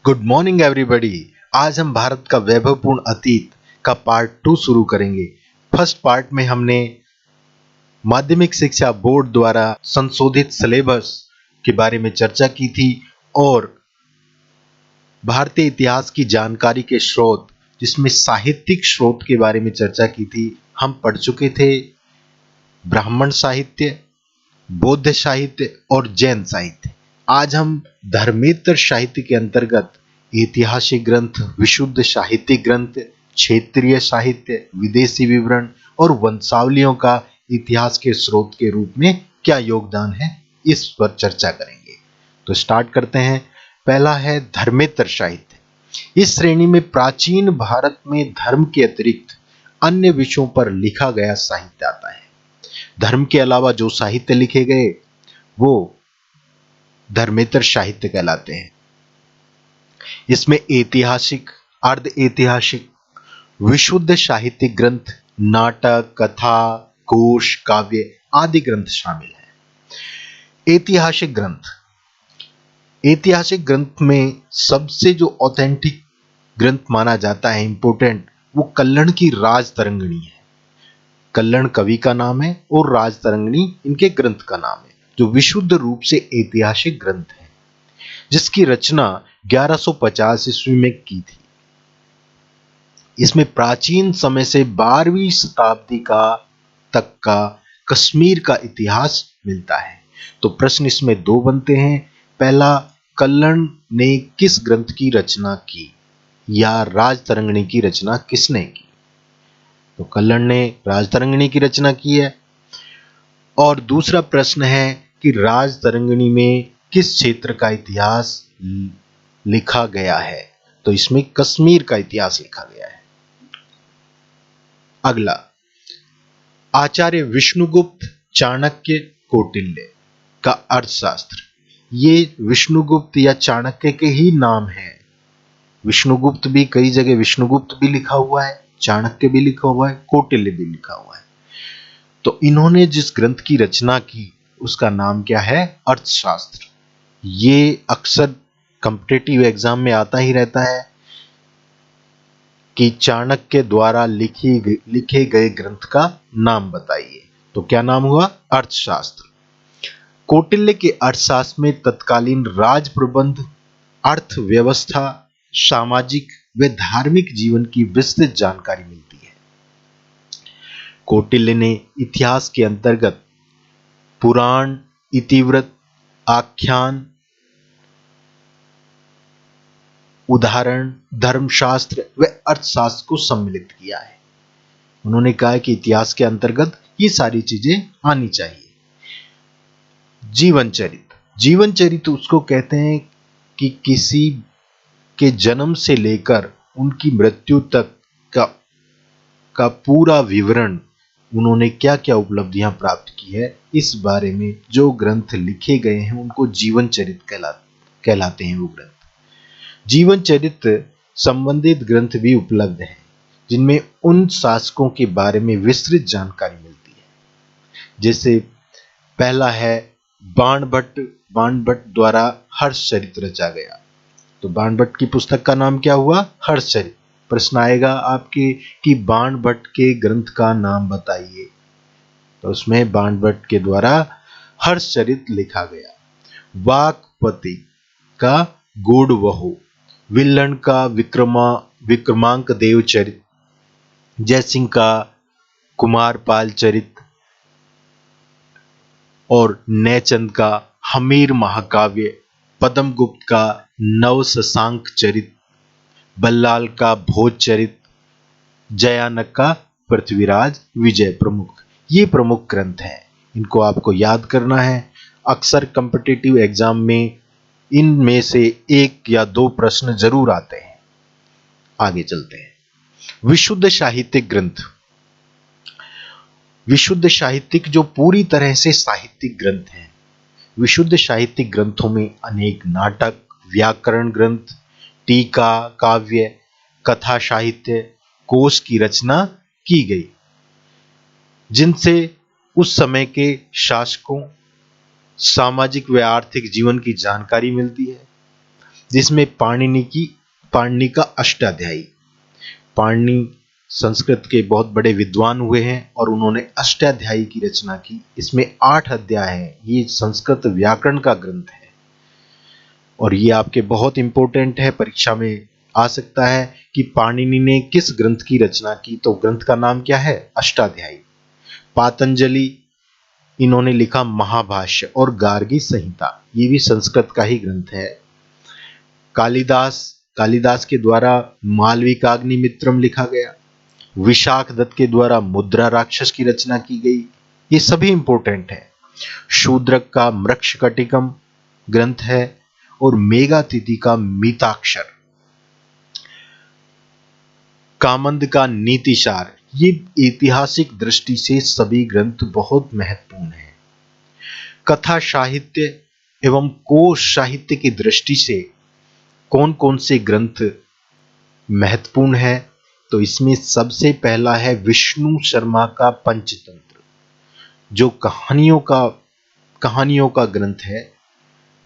Good morning everybody. आज हम भारत का वैभवपूर्ण अतीत का पार्ट 2 शुरू करेंगे। फर्स्ट पार्ट में हमने माध्यमिक शिक्षा बोर्ड द्वारा संशोधित सिलेबस के बारे में चर्चा की थी और भारतीय इतिहास की जानकारी के स्रोत, जिसमें साहित्यिक स्रोत के बारे में चर्चा की थी। हम पढ़ चुके थे ब्राह्मण साहित्य, बौद्ध साहित्य और जैन साहित्य। आज हम धर्मेतर साहित्य के अंतर्गत ऐतिहासिक ग्रंथ, विशुद्ध साहित्यिक ग्रंथ, क्षेत्रीय साहित्य, विदेशी विवरण और वंशावलियों का इतिहास के स्रोत के रूप में क्या योगदान है, इस पर चर्चा करेंगे। तो स्टार्ट करते हैं। पहला है धर्मेतर साहित्य। इस श्रेणी में प्राचीन भारत में धर्म के अतिरिक्त अन्य विषयों पर लिखा गया साहित्य आता है। धर्म के अलावा जो साहित्य लिखे गए वो धर्मेतर साहित्य कहलाते हैं। इसमें ऐतिहासिक, अर्ध ऐतिहासिक, विशुद्ध साहित्यिक ग्रंथ, नाटक, कथा, कोश, काव्य आदि ग्रंथ शामिल हैं। ऐतिहासिक ग्रंथ। ऐतिहासिक ग्रंथ में सबसे जो ऑथेंटिक ग्रंथ माना जाता है, इंपोर्टेंट, वो कल्लण की राज तरंगिणी है। कल्लण कवि का नाम है और राज तरंगिणी इनके ग्रंथ का नाम है, जो विशुद्ध रूप से ऐतिहासिक ग्रंथ है, जिसकी रचना 1150 ईस्वी में की थी। इसमें प्राचीन समय से 12वीं शताब्दी का तक का कश्मीर का इतिहास मिलता है। तो प्रश्न इसमें दो बनते हैं। पहला, कल्लण ने किस ग्रंथ की रचना की, या राज तरंगिणी की रचना किसने की? तो कल्लण ने राज तरंगिणी की रचना की है। और दूसरा प्रश्न है कि राज तरंगिणी में किस क्षेत्र का इतिहास लिखा गया है? तो इसमें कश्मीर का इतिहास लिखा गया है। अगला, आचार्य विष्णुगुप्त, चाणक्य, कौटिल्य का अर्थशास्त्र। ये विष्णुगुप्त या चाणक्य के ही नाम हैं। विष्णुगुप्त भी, कई जगह विष्णुगुप्त भी लिखा हुआ है, चाणक्य भी लिखा हुआ है, कौटिल्य भी लिखा हुआ है। तो इन्होंने जिस ग्रंथ की रचना की उसका नाम क्या है? अर्थशास्त्र। ये अक्सर कॉम्पिटिटिव एग्जाम में आता ही रहता है कि चाणक्य द्वारा लिखे गए ग्रंथ का नाम बताइए। तो क्या नाम हुआ? अर्थशास्त्र। कौटिल्य के अर्थशास्त्र में तत्कालीन राज प्रबंध, अर्थव्यवस्था, सामाजिक व धार्मिक जीवन की विस्तृत जानकारी मिलती है। कौटिल्य ने इतिहास के अंतर्गत पुराण, इतिवृत्त, आख्यान, उदाहरण, धर्मशास्त्र व अर्थशास्त्र को सम्मिलित किया है। उन्होंने कहा है कि इतिहास के अंतर्गत ये सारी चीजें आनी चाहिए। जीवन चरित्र। जीवन चरित्र उसको कहते हैं कि किसी के जन्म से लेकर उनकी मृत्यु तक का पूरा विवरण, उन्होंने क्या क्या उपलब्धियां प्राप्त की है, इस बारे में जो ग्रंथ लिखे गए हैं उनको जीवन चरित्र कहलाते हैं। वो ग्रंथ, जीवन चरित्र संबंधित ग्रंथ भी उपलब्ध हैं, जिनमें उन शासकों के बारे में विस्तृत जानकारी मिलती है। जैसे पहला है बाणभट्ट। बाणभट्ट द्वारा हर्षचरित रचा गया। तो बाणभट्ट की पुस्तक का नाम क्या हुआ? हर्षचरित। प्रश्न आएगा आपके कि बाणभट्ट के ग्रंथ का नाम बताइए, तो उसमें बाणभट्ट के द्वारा हर्षचरित लिखा गया। वाकपति का गौड़वहु, विल्हण का विक्रमांक देव चरित, जयसिंह का कुमारपाल चरित और नैचंद का हमीर महाकाव्य, पद्मगुप्त का नव शशांक चरित, बल्लाल का भोज चरित, जयानक का पृथ्वीराज विजय प्रमुख। ये प्रमुख ग्रंथ हैं, इनको आपको याद करना है। अक्सर कॉम्पिटिटिव एग्जाम में इनमें से एक या दो प्रश्न जरूर आते हैं। आगे चलते हैं। विशुद्ध साहित्यिक ग्रंथ। विशुद्ध साहित्यिक जो पूरी तरह से साहित्यिक ग्रंथ हैं। विशुद्ध साहित्यिक ग्रंथों में अनेक नाटक, व्याकरण ग्रंथ, टीका, काव्य, कथा साहित्य, कोश की रचना की गई, जिनसे उस समय के शासकों, सामाजिक व आर्थिक जीवन की जानकारी मिलती है। जिसमें पाणिनि का अष्टाध्यायी। पाणिनि संस्कृत के बहुत बड़े विद्वान हुए हैं और उन्होंने अष्टाध्यायी की रचना की। इसमें 8 अध्याय हैं। ये संस्कृत व्याकरण का ग्रंथ है और ये आपके बहुत इंपॉर्टेंट है, परीक्षा में आ सकता है कि पाणिनि ने किस ग्रंथ की रचना की। तो ग्रंथ का नाम क्या है? अष्टाध्यायी। पातंजलि, इन्होंने लिखा महाभाष्य और गार्गी संहिता, ये भी संस्कृत का ही ग्रंथ है। कालिदास के द्वारा मालविकाग्निमित्रम लिखा गया। विशाख दत्त के द्वारा मुद्रा राक्षस की रचना की गई। ये सभी इंपॉर्टेंट है। शूद्रक का मृक्षकटिकम ग्रंथ है और मेघातिथि का मिताक्षर। कामंद का नीतिसार। ये ऐतिहासिक दृष्टि से सभी ग्रंथ बहुत महत्वपूर्ण हैं। कथा साहित्य एवं कोश साहित्य की दृष्टि से कौन कौन से ग्रंथ महत्वपूर्ण है? तो इसमें सबसे पहला है विष्णु शर्मा का पंचतंत्र, जो कहानियों का ग्रंथ है।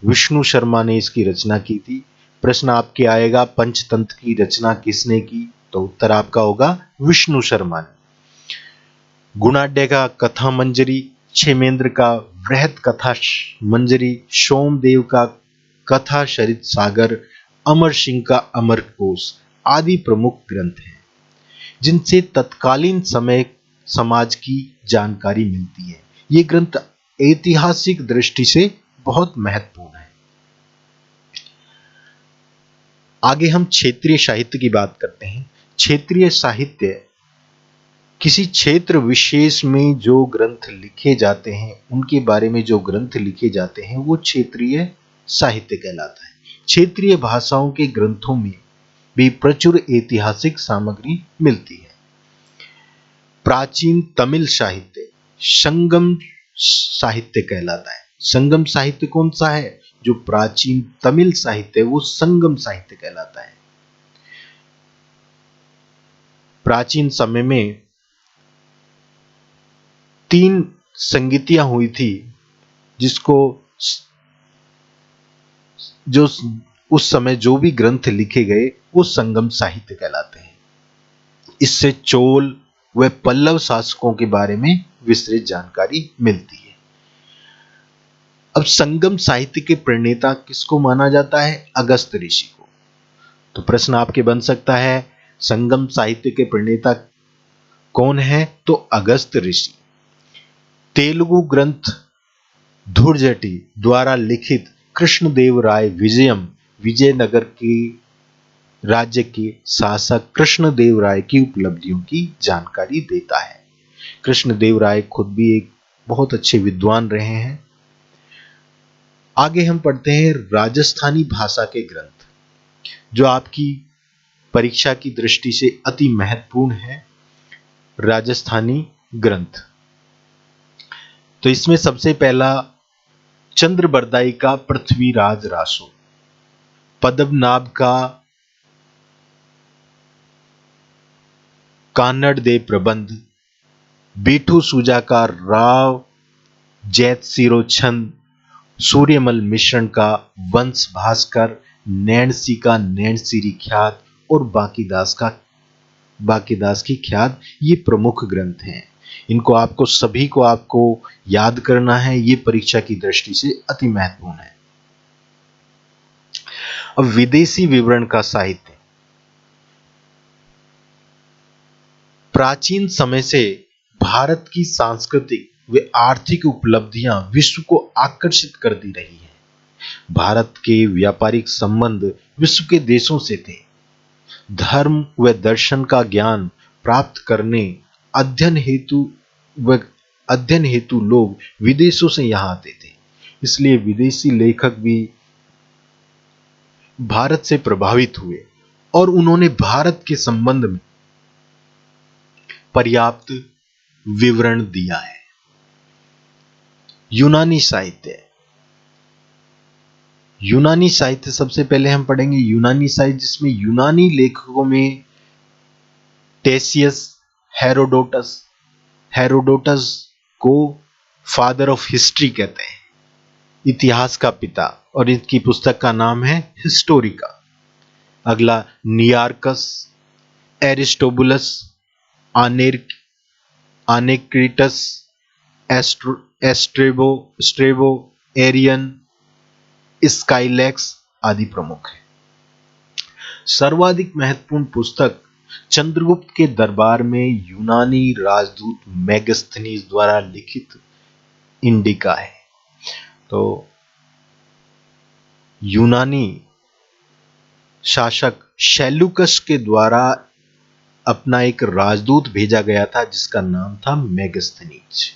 विष्णु शर्मा ने इसकी रचना की थी। प्रश्न आपके आएगा पंचतंत्र की रचना किसने की? तो उत्तर आपका होगा विष्णु शर्मा ने। गुणाढ्य का कथा मंजरी, क्षेमेंद्र का वृहत कथा मंजरी, सोमदेव का कथा सरित सागर, अमर सिंह का अमर कोश आदि प्रमुख ग्रंथ हैं, जिनसे तत्कालीन समय समाज की जानकारी मिलती है। ये ग्रंथ ऐतिहासिक दृष्टि से बहुत महत्वपूर्ण है। आगे हम क्षेत्रीय साहित्य की बात करते हैं। क्षेत्रीय साहित्य किसी क्षेत्र विशेष में जो ग्रंथ लिखे जाते हैं, उनके बारे में जो ग्रंथ लिखे जाते हैं, वो क्षेत्रीय साहित्य कहलाता है। क्षेत्रीय भाषाओं के ग्रंथों में भी प्रचुर ऐतिहासिक सामग्री मिलती है। प्राचीन तमिल साहित्य संगम साहित्य कहलाता है। संगम साहित्य कौन सा है? जो प्राचीन तमिल साहित्य है वो संगम साहित्य कहलाता है। प्राचीन समय में 3 संगीतियां हुई थी, जिसको जो उस समय जो भी ग्रंथ लिखे गए वो संगम साहित्य कहलाते हैं। इससे चोल व पल्लव शासकों के बारे में विस्तृत जानकारी मिलती है। अब संगम साहित्य के प्रणेता किसको माना जाता है? अगस्त्य ऋषि को। तो प्रश्न आपके बन सकता है संगम साहित्य के प्रणेता कौन है? तो अगस्त्य ऋषि। तेलुगु ग्रंथ धुरजटी द्वारा लिखित कृष्णदेवराय विजयम, विजयनगर के राज्य के शासक कृष्णदेवराय की उपलब्धियों की जानकारी देता है। कृष्णदेवराय खुद भी एक बहुत अच्छे विद्वान रहे हैं। आगे हम पढ़ते हैं राजस्थानी भाषा के ग्रंथ, जो आपकी परीक्षा की दृष्टि से अति महत्वपूर्ण है। राजस्थानी ग्रंथ, तो इसमें सबसे पहला चंद्रबरदाई का पृथ्वीराज रासो, पद्मनाभ का कान्नड़ देव प्रबंध, बीठू सूजा का राव जैत सिरो छंद, सूर्यमल मिश्रण का वंश भास्कर, नैणसी का नैणसीरी ख्यात और बाकीदास की ख्यात, ये प्रमुख ग्रंथ हैं। इनको सभी को आपको याद करना है। ये परीक्षा की दृष्टि से अति महत्वपूर्ण है। अब विदेशी विवरण का साहित्य। प्राचीन समय से भारत की सांस्कृतिक व आर्थिक उपलब्धियां विश्व को आकर्षित करती रही हैं। भारत के व्यापारिक संबंध विश्व के देशों से थे। धर्म व दर्शन का ज्ञान प्राप्त करने अध्ययन हेतु लोग विदेशों से यहां आते थे। इसलिए विदेशी लेखक भी भारत से प्रभावित हुए और उन्होंने भारत के संबंध में पर्याप्त विवरण दिया है। यूनानी साहित्य। यूनानी साहित्य सबसे पहले हम पढ़ेंगे यूनानी साहित्य, जिसमें यूनानी लेखकों में टेसियस, हेरोडोटस को फादर ऑफ हिस्ट्री कहते हैं, इतिहास का पिता। और इसकी पुस्तक का नाम है हिस्टोरिका। अगला नियार्कस, एरिस्टोबुलस, आनेक्रिटस, स्ट्रेबो, एरियन, स्काइलैक्स आदि प्रमुख है। सर्वाधिक महत्वपूर्ण पुस्तक चंद्रगुप्त के दरबार में यूनानी राजदूत मेगास्थनीज द्वारा लिखित इंडिका है। तो यूनानी शासक शैलुकस के द्वारा अपना एक राजदूत भेजा गया था जिसका नाम था मेगास्थनीज।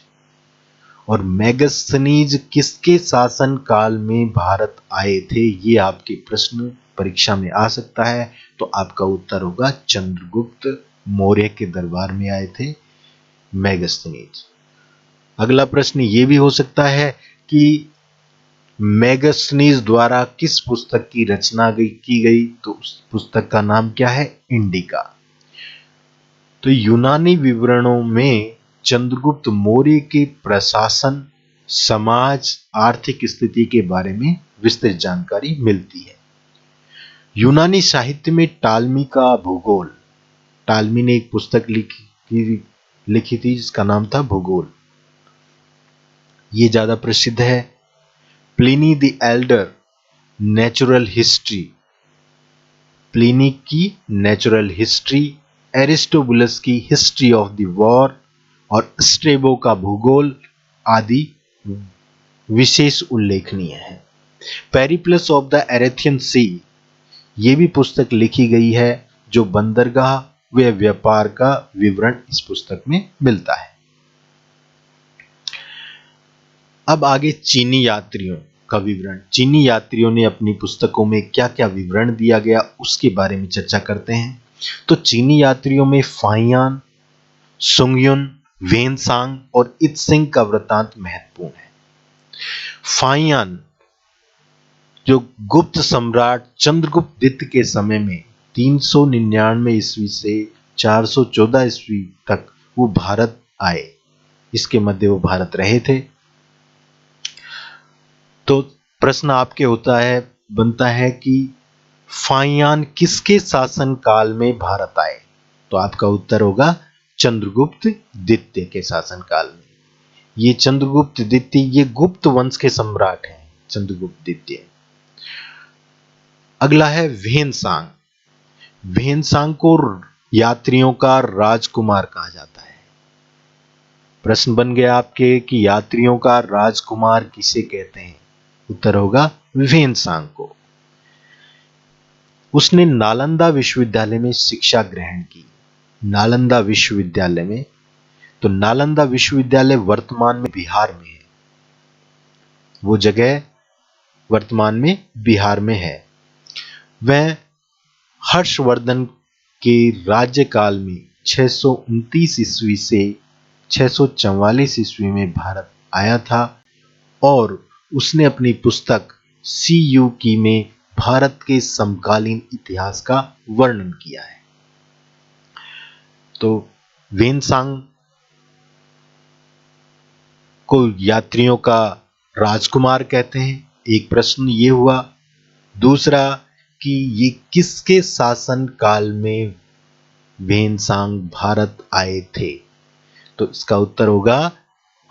और मेगास्थनीज किसके शासन काल में भारत आए थे, ये आपके प्रश्न परीक्षा में आ सकता है। तो आपका उत्तर होगा चंद्रगुप्त मौर्य के दरबार में आए थे मेगास्थनीज। अगला प्रश्न ये भी हो सकता है कि मेगास्थनीज द्वारा किस पुस्तक की रचना की गई, तो उस पुस्तक का नाम क्या है? इंडिका। तो यूनानी विवरणों में चंद्रगुप्त मौर्य के प्रशासन, समाज, आर्थिक स्थिति के बारे में विस्तृत जानकारी मिलती है। यूनानी साहित्य में टालमी का भूगोल, टालमी ने एक पुस्तक लिखी थी जिसका नाम था भूगोल, ये ज्यादा प्रसिद्ध है। Pliny the Elder, natural history, Pliny की नेचुरल हिस्ट्री, एरिस्टोबुलस की हिस्ट्री ऑफ द वॉर और स्ट्रेबो का भूगोल आदि विशेष उल्लेखनीय है। पेरिप्लस ऑफ द एरेथियन सी, ये भी पुस्तक लिखी गई है जो बंदरगाह व व्यापार का विवरण इस पुस्तक में मिलता है। अब आगे चीनी यात्रियों का विवरण। चीनी यात्रियों ने अपनी पुस्तकों में क्या क्या विवरण दिया गया उसके बारे में चर्चा करते हैं। तो चीनी यात्रियों में फाहियान, सुंगयुन, वेनसांग और इत्सिंग का वृत्तांत महत्वपूर्ण है। फाहियान जो गुप्त सम्राट चंद्रगुप्त द्वितीय के समय में 399 ईस्वी से 414 ईस्वी तक वो भारत आए, इसके मध्य वो भारत रहे थे। तो प्रश्न आपके बनता है कि फाहियान किसके शासन काल में भारत आए, तो आपका उत्तर होगा चंद्रगुप्त द्वितीय के शासन काल में। ये चंद्रगुप्त द्वितीय ये गुप्त वंश के सम्राट हैं, चंद्रगुप्त द्वितीय। अगला है वेनसांग। वेनसांग को यात्रियों का राजकुमार कहा जाता है। प्रश्न बन गया आपके कि यात्रियों का राजकुमार किसे कहते हैं, उत्तर होगा वेनसांग को। उसने नालंदा विश्वविद्यालय में शिक्षा ग्रहण की। नालंदा विश्वविद्यालय में, तो नालंदा विश्वविद्यालय वर्तमान में बिहार में है, वो जगह वर्तमान में बिहार में है। वह हर्षवर्धन के राज्यकाल में 629 ईस्वी से 644 ईस्वी में भारत आया था और उसने अपनी पुस्तक सी यू की में भारत के समकालीन इतिहास का वर्णन किया है। तो वेनसांग को यात्रियों का राजकुमार कहते हैं, एक प्रश्न ये हुआ। दूसरा कि ये किसके शासन काल में वेनसांग भारत आए थे, तो इसका उत्तर होगा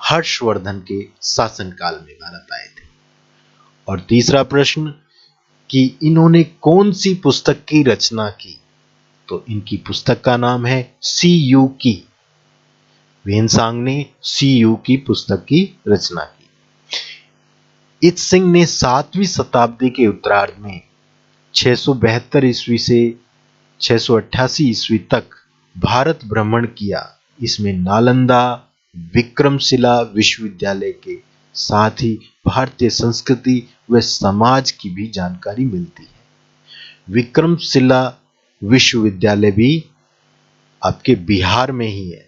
हर्षवर्धन के शासन काल में भारत आए थे। और तीसरा प्रश्न कि इन्होंने कौन सी पुस्तक की रचना की, तो इनकी पुस्तक का नाम है सी यू की। वेनसांग ने सी यू की पुस्तक की रचना की। इत्सिंग ने 7वीं शताब्दी के उत्तरार्ध में 672 ईस्वी से 688 ईस्वी तक भारत भ्रमण किया। इसमें नालंदा, विक्रमशिला विश्वविद्यालय के साथ ही भारतीय संस्कृति व समाज की भी जानकारी मिलती है। विक्रमशिला विश्वविद्यालय भी आपके बिहार में ही है।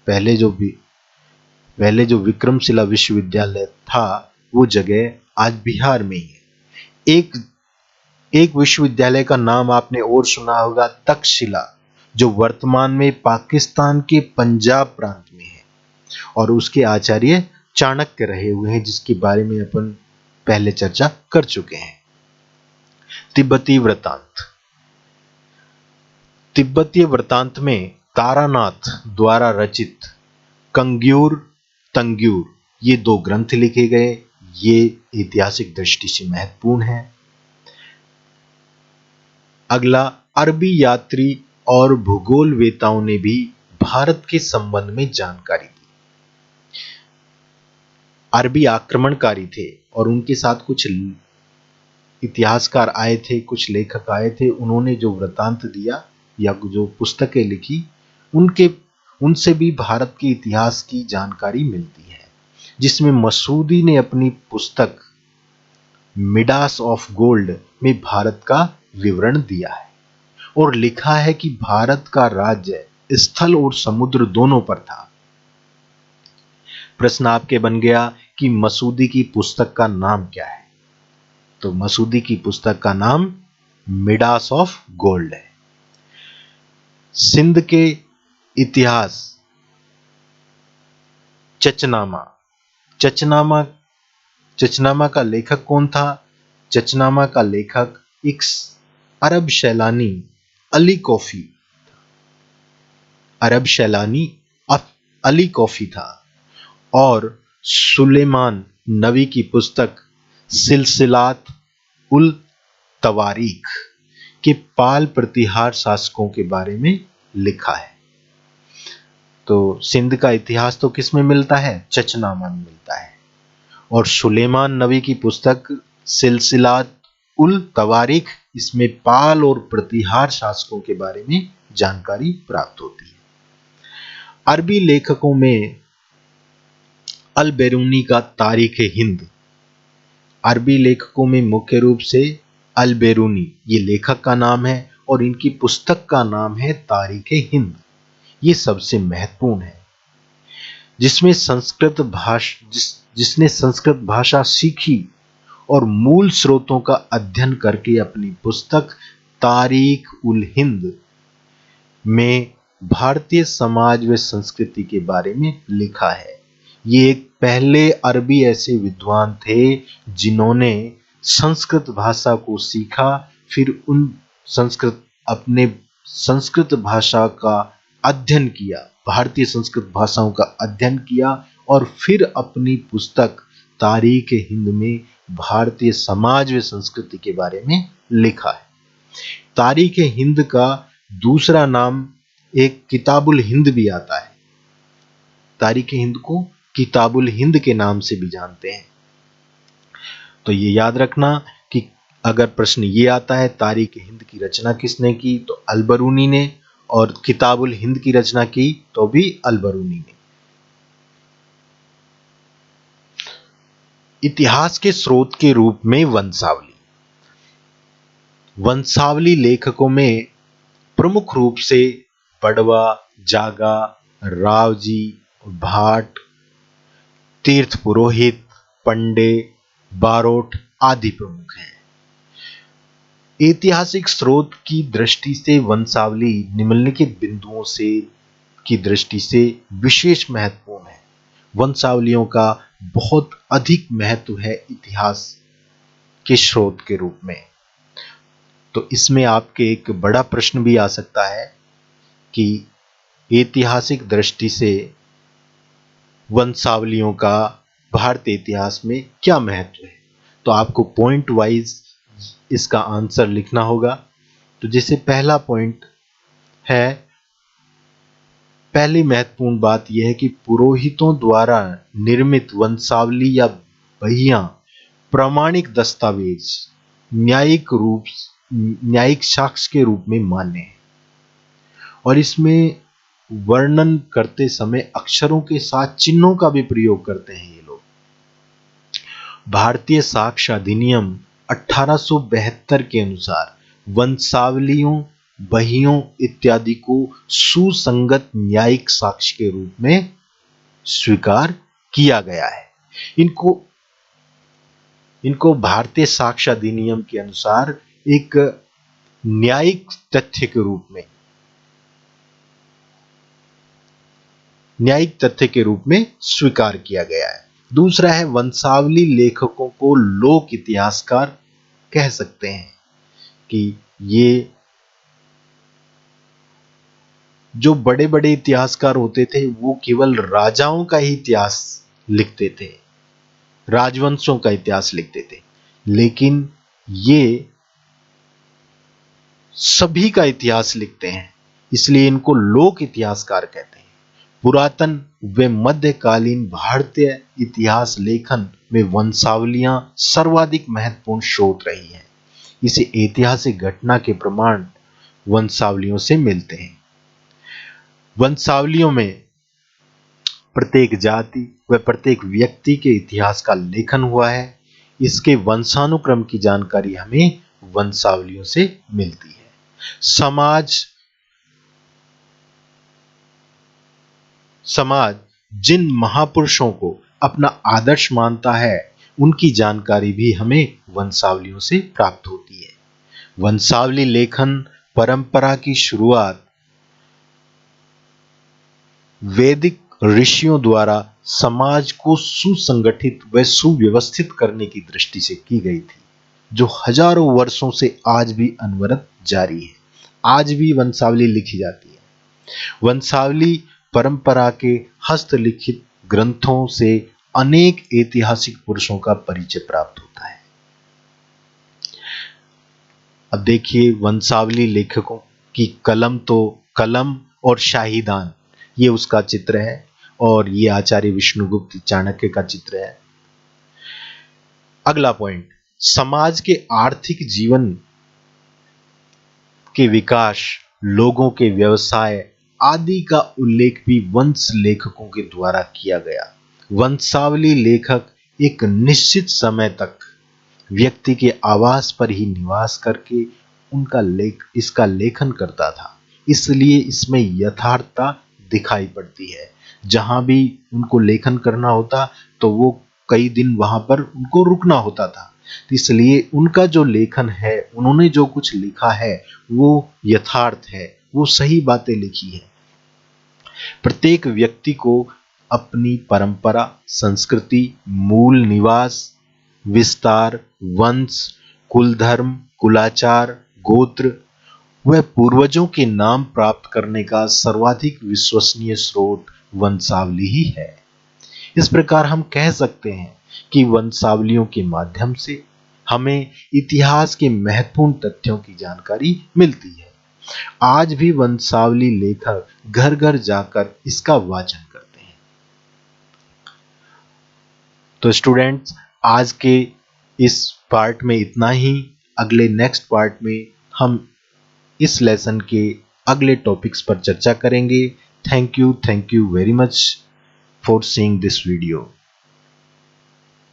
पहले जो विक्रमशिला विश्वविद्यालय था वो जगह आज बिहार में ही है। एक विश्वविद्यालय का नाम आपने और सुना होगा, तक्षशिला, जो वर्तमान में पाकिस्तान के पंजाब प्रांत में है और उसके आचार्य चाणक्य रहे हुए हैं, जिसके बारे में अपन पहले चर्चा कर चुके हैं। तिब्बती वृत्तांत। तिब्बतीय वृत्तांत में तारानाथ द्वारा रचित कंग्यूर तंग्यूर ये 2 ग्रंथ लिखे गए। ये ऐतिहासिक दृष्टि से महत्वपूर्ण है। अगला, अरबी यात्री और भूगोलवेताओं ने भी भारत के संबंध में जानकारी दी। अरबी आक्रमणकारी थे और उनके साथ कुछ इतिहासकार आए थे, कुछ लेखक आए थे। उन्होंने जो वृत्तांत दिया या जो पुस्तकें लिखी, उनसे भी भारत के इतिहास की जानकारी मिलती है, जिसमें मसूदी ने अपनी पुस्तक मिडास ऑफ गोल्ड में भारत का विवरण दिया है और लिखा है कि भारत का राज्य स्थल और समुद्र दोनों पर था। प्रश्न आपके बन गया कि मसूदी की पुस्तक का नाम क्या है। तो मसूदी की पुस्तक का नाम मिडास ऑफ गोल्ड है। सिंध के इतिहास चचनामा। चचनामा का लेखक कौन था? चचनामा का लेखक एक अरब सैलानी अली कौफी था और सुलेमान नबी की पुस्तक सिलसिलात उल तवारीख के पाल प्रतिहार शासकों के बारे में लिखा है। तो सिंध का इतिहास तो किस में मिलता है? चचनामा में मिलता है। और सुलेमान नबी की पुस्तक सिलसिलात उल तवारीख, इसमें पाल और प्रतिहार शासकों के बारे में जानकारी प्राप्त होती है। अरबी लेखकों में अल बेरूनी का तारीख हिंद। अरबी लेखकों में मुख्य रूप से अल बेरूनी ये लेखक का नाम है और इनकी पुस्तक का नाम है तारीख हिंद। ये सबसे महत्वपूर्ण है, जिसने संस्कृत भाषा सीखी और मूल स्रोतों का अध्ययन करके अपनी पुस्तक तारीख उल हिंद में भारतीय समाज व संस्कृति के बारे में लिखा है। ये एक पहले अरबी ऐसे विद्वान थे जिन्होंने संस्कृत भाषा को सीखा, फिर अपने संस्कृत भाषा का अध्ययन किया, भारतीय संस्कृत भाषाओं का अध्ययन किया और फिर अपनी पुस्तक तारीख हिंद में भारतीय समाज व संस्कृति के बारे में लिखा है। तारीख हिंद का दूसरा नाम एक किताबुल हिंद भी आता है। तारीख हिंद को किताबुल हिंद के नाम से भी जानते हैं। तो ये याद रखना कि अगर प्रश्न ये आता है तारीख हिंद की रचना किसने की, तो अल बरूनी ने, और किताबुल हिंद की रचना की तो भी अल बरूनी ने। इतिहास के स्रोत के रूप में वंशावली। वंशावली लेखकों में प्रमुख रूप से बड़वा, जागा, रावजी, भाट, तीर्थ पुरोहित, पंडे, बारोट आदि प्रमुख हैं। ऐतिहासिक स्रोत की दृष्टि से वंशावली निम्नलिखित बिंदुओं की दृष्टि से विशेष महत्वपूर्ण है। वंशावलियों का बहुत अधिक महत्व है इतिहास के स्रोत के रूप में। तो इसमें आपके एक बड़ा प्रश्न भी आ सकता है कि ऐतिहासिक दृष्टि से वंशावलियों का भारतीय इतिहास में क्या महत्व है। तो आपको पॉइंट वाइज इसका आंसर लिखना होगा। तो जैसे पहला पॉइंट है, पहली महत्वपूर्ण बात यह है कि पुरोहितों द्वारा निर्मित वंशावली या बहियां प्रामाणिक दस्तावेज न्यायिक साक्ष्य के रूप में मान्य है और इसमें वर्णन करते समय अक्षरों के साथ चिन्हों का भी प्रयोग करते हैं ये लोग। भारतीय साक्ष्य अधिनियम 1872 के अनुसार वंशावलियों, बहियों इत्यादि को सुसंगत न्यायिक साक्ष्य के रूप में स्वीकार किया गया है। इनको भारतीय साक्ष्य अधिनियम के अनुसार एक न्यायिक तथ्य के रूप में स्वीकार किया गया है। दूसरा है वंशावली लेखकों को लोक इतिहासकार कह सकते हैं कि ये जो बड़े बड़े इतिहासकार होते थे वो केवल राजाओं का ही इतिहास लिखते थे, राजवंशों का इतिहास लिखते थे, लेकिन ये सभी का इतिहास लिखते हैं, इसलिए इनको लोक इतिहासकार कहते हैं। पुरातन व मध्यकालीन भारतीय इतिहास लेखन में वंशावलियां सर्वाधिक महत्वपूर्ण स्रोत रही हैं। इसे ऐतिहासिक घटना के प्रमाण वंशावलियों से मिलते हैं। वंशावलियों में प्रत्येक जाति व प्रत्येक व्यक्ति के इतिहास का लेखन हुआ है। इसके वंशानुक्रम की जानकारी हमें वंशावलियों से मिलती है। समाज जिन महापुरुषों को अपना आदर्श मानता है उनकी जानकारी भी हमें वंशावलियों से प्राप्त होती है। वंशावली लेखन परंपरा की शुरुआत वैदिक ऋषियों द्वारा समाज को सुसंगठित व सुव्यवस्थित करने की दृष्टि से की गई थी, जो हजारों वर्षों से आज भी अनवरत जारी है। आज भी वंशावली लिखी जाती है। वंशावली परंपरा के हस्तलिखित ग्रंथों से अनेक ऐतिहासिक पुरुषों का परिचय प्राप्त होता है। अब देखिए, वंशावली लेखकों की कलम और शाहीदान, ये उसका चित्र है और ये आचार्य विष्णुगुप्त चाणक्य का चित्र है। अगला पॉइंट, समाज के आर्थिक जीवन के विकास, लोगों के व्यवसाय आदि का उल्लेख भी वंश लेखकों के द्वारा किया गया। वंशावली लेखक एक निश्चित समय तक व्यक्ति के आवास पर ही निवास करके इसका लेखन करता था, इसलिए इसमें यथार्थता दिखाई पड़ती है। जहां भी उनको लेखन करना होता तो वो कई दिन वहां पर उनको रुकना होता था, इसलिए उनका जो लेखन है, उन्होंने जो कुछ लिखा है वो यथार्थ है, वो सही बातें लिखी है। प्रत्येक व्यक्ति को अपनी परंपरा, संस्कृति, मूल निवास, विस्तार, वंश, कुल धर्म, कुलाचार, गोत्र व पूर्वजों के नाम प्राप्त करने का सर्वाधिक विश्वसनीय स्रोत वंशावली ही है। इस प्रकार हम कह सकते हैं कि वंशावलियों के माध्यम से हमें इतिहास के महत्वपूर्ण तथ्यों की जानकारी मिलती है। आज भी वंशावली लेखक घर घर जाकर इसका वाचन करते हैं। तो स्टूडेंट्स, आज के इस पार्ट में इतना ही। अगले नेक्स्ट पार्ट में हम इस लेसन के अगले टॉपिक्स पर चर्चा करेंगे। Thank you very much for seeing this video.